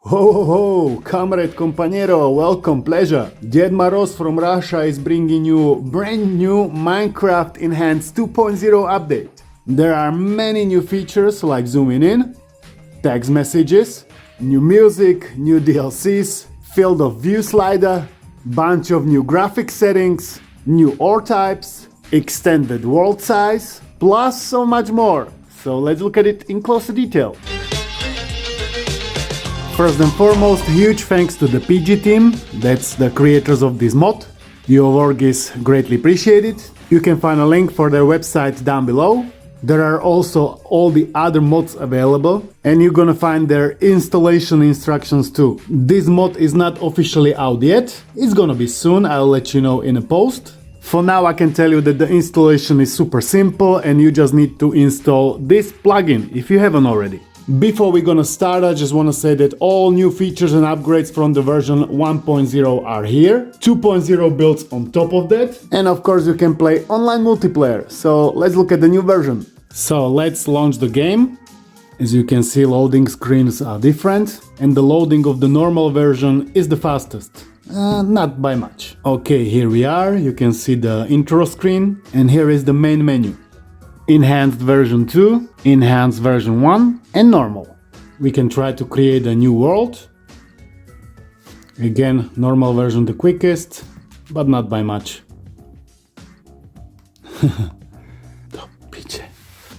Ho ho ho, comrade compañero, welcome, pleasure. Ded Maroz from Russia is bringing you brand new Minecraft Enhanced 2.0 update. There are many new features like zooming in, text messages, new music, new DLCs, field of view slider, bunch of new graphic settings, new ore types, extended world size, plus so much more. So let's look at it in closer detail. First and foremost, huge thanks to the PG team, that's the creators of this mod. Your work is greatly appreciated. You can find a link for their website down below. There are also all the other mods available, and you're gonna find their installation instructions too. This mod is not officially out yet, it's gonna be soon, I'll let you know in a post. For now I can tell you that the installation is super simple and you just need to install this plugin if you haven't already. Before we're gonna start, I just wanna say that all new features and upgrades from the version 1.0 are here. 2.0 builds on top of that. And of course you can play online multiplayer. So let's look at the new version. So let's launch the game. As you can see, loading screens are different. And the loading of the normal version is the fastest. Not by much. Okay, here we are. You can see the intro screen. And here is the main menu. Enhanced version 2, Enhanced version 1 and normal. We can try to create a new world. Again, normal version the quickest, but not by much.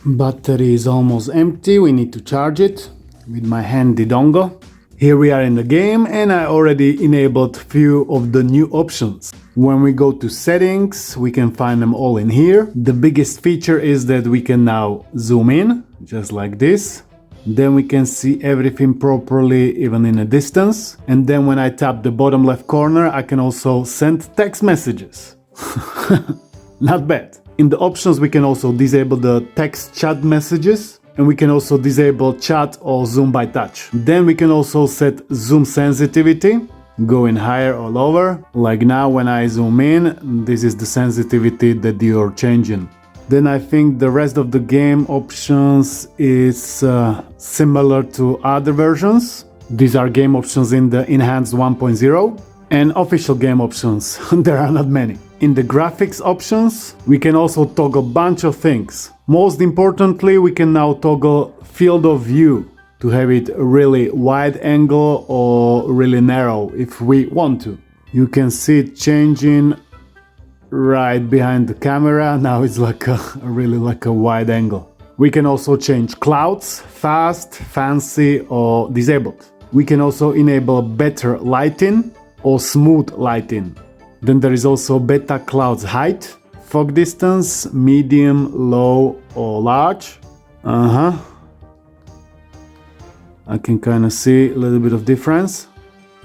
Battery is almost empty, we need to charge it with my handy dongle. Here we are in the game and I already enabled few of the new options. When we go to settings, we can find them all in here. The biggest feature is that we can now zoom in, just like this. Then we can see everything properly, even in a distance. And then when I tap the bottom left corner, I can also send text messages. Not bad. In the options, we can also disable the text chat messages. And we can also disable chat or zoom by touch. Then we can also set zoom sensitivity, going higher or lower. Like now when I zoom in, this is the sensitivity that you're changing. Then I think the rest of the game options is similar to other versions. These are game options in the Enhanced 1.0 and official game options. There are not many. In the graphics options, we can also toggle a bunch of things. Most importantly, we can now toggle field of view to have it really wide angle or really narrow if we want to. You can see it changing right behind the camera. Now it's like really like a wide angle. We can also change clouds, fast, fancy or disabled. We can also enable better lighting or smooth lighting. Then there is also beta clouds height, fog distance, medium, low or large. I can kind of see a little bit of difference.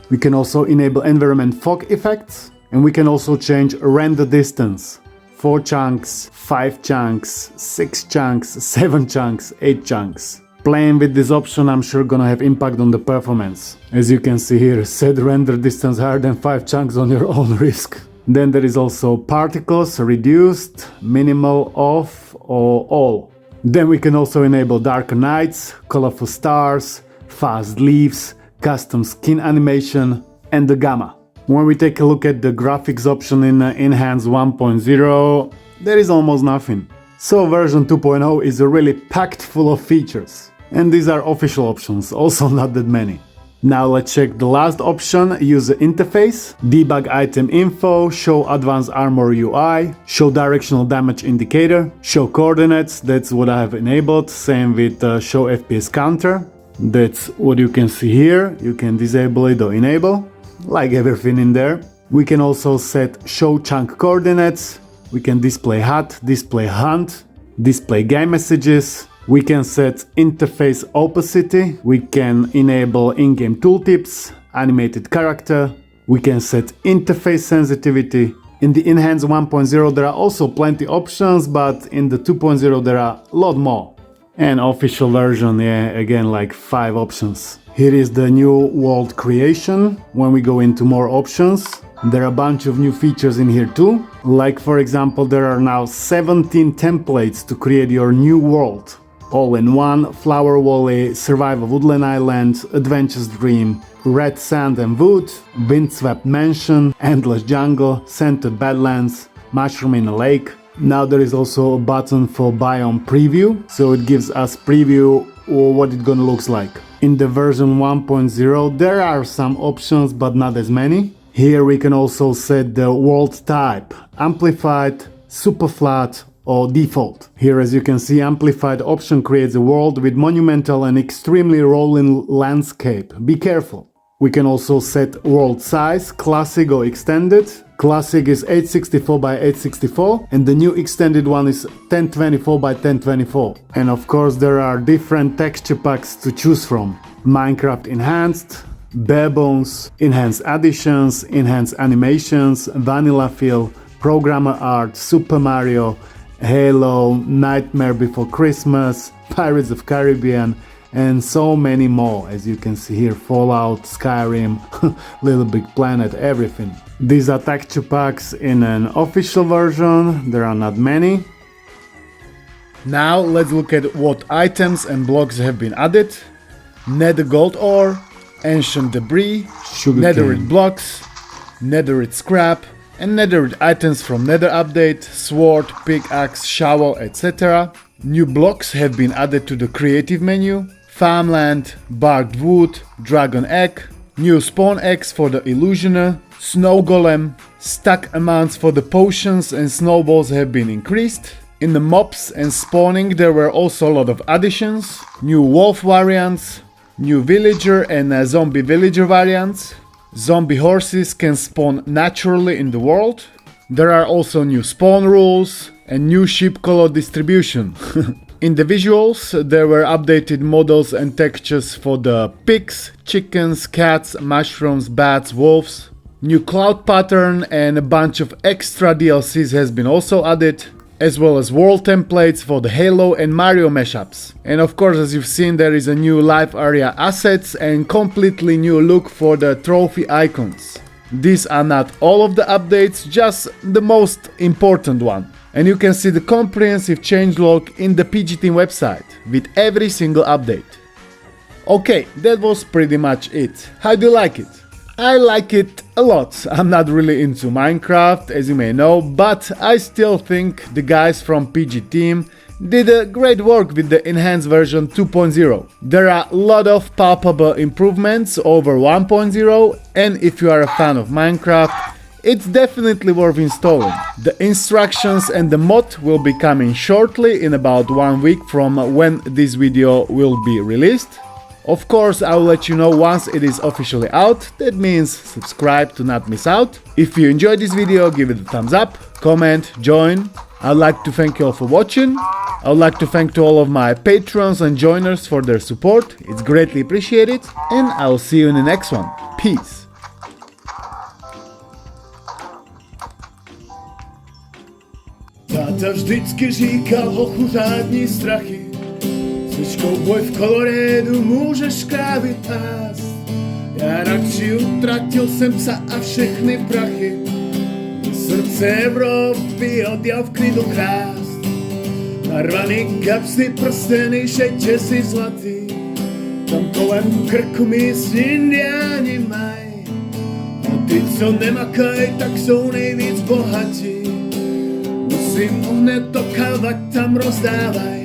We can also enable environment fog effects and we can also change render distance. 4 chunks, 5 chunks, 6 chunks, 7 chunks, 8 chunks. Playing with this option I'm sure gonna have impact on the performance. As you can see here, set render distance higher than 5 chunks on your own risk. Then there is also particles, reduced, minimal, off or all. Then we can also enable darker nights, colorful stars, fast leaves, custom skin animation and the gamma. When we take a look at the graphics option in Enhanced 1.0, there is almost nothing. So version 2.0 is really packed full of features. And these are official options, also not that many. Now let's check the last option, user interface, debug item info, show advanced armor UI, show directional damage indicator, show coordinates, that's what I have enabled, same with show FPS counter. That's what you can see here, you can disable it or enable, like everything in there. We can also set show chunk coordinates, we can display HUD, display hunt, display game messages. We can set interface opacity, we can enable in-game tooltips, animated character, we can set interface sensitivity. In the Enhanced 1.0 there are also plenty options, but in the 2.0 there are a lot more. And official version, yeah, again like 5 options. Here is the new world creation. When we go into more options, there are a bunch of new features in here too. Like for example, there are now 17 templates to create your new world. All-in-One, Flower Valley, Survival Woodland Island, Adventure's Dream, Red Sand and Wood, Windswept Mansion, Endless Jungle, Scented Badlands, Mushroom in a Lake. Now there is also a button for Biome Preview, so it gives us preview or what it's gonna look like. In the version 1.0 there are some options but not as many. Here we can also set the world type, Amplified, Super Flat or Default. Here as you can see, Amplified option creates a world with monumental and extremely rolling landscape. Be careful. We can also set world size, Classic or Extended. Classic is 864 by 864 and the new extended one is 1024 by 1024. And of course there are different texture packs to choose from. Minecraft Enhanced, Bare Bones, Enhanced Additions, Enhanced Animations, Vanilla Fill, Programmer Art, Super Mario, Halo, Nightmare Before Christmas, Pirates of Caribbean, and so many more. As you can see here, Fallout, Skyrim, Little Big Planet, everything. These are texture packs in an official version, there are not many. Now let's look at what items and blocks have been added. Nether Gold Ore, Ancient Debris, Netherite Blocks, Netherite Scrap, and Netherite items from Nether Update, Sword, Pickaxe, Shovel, etc. New blocks have been added to the creative menu. Farmland, Barked Wood, Dragon Egg, new Spawn Eggs for the Illusioner, Snow Golem, stack amounts for the potions and snowballs have been increased. In the mobs and spawning there were also a lot of additions. New wolf variants, new villager and zombie villager variants. Zombie horses can spawn naturally in the world. There are also new spawn rules and new sheep color distribution. In the visuals, there were updated models and textures for the pigs, chickens, cats, mushrooms, bats, wolves. New cloud pattern and a bunch of extra DLCs has been also added, as well as world templates for the Halo and Mario mashups. And of course, as you've seen, there is a new live area assets and completely new look for the trophy icons. These are not all of the updates, just the most important one. And you can see the comprehensive changelog in the PG Team website with every single update. Okay, that was pretty much it. How do you like it? I like it a lot. I'm not really into Minecraft, as you may know, but I still think the guys from PG Team did a great work with the enhanced version 2.0. There are a lot of palpable improvements over 1.0, and if you are a fan of Minecraft, it's definitely worth installing. The instructions and the mod will be coming shortly in about 1 week from when this video will be released. Of course, I will let you know once it is officially out. That means subscribe to not miss out. If you enjoyed this video, give it a thumbs up, comment, join. I'd like to thank you all for watching. I would like to thank to all of my patrons and joiners for their support. It's greatly appreciated, and I will see you in the next one. Peace. Táta vždycky říkal, hochu řádní strachy. Jsi kouboj v Kolorédu, můžeš krávy pást. Já radši utratil jsem psa a všechny prachy. Srdce Evropy odjel v klidu krást. Narvaný kapsy, prsteny, šetězy zlatý. Tam kolem krku míst indiáni maj. A ty, co nemakaj, tak jsou nejvíc bohatí. Musím hned to kalvat tam rozdávaj.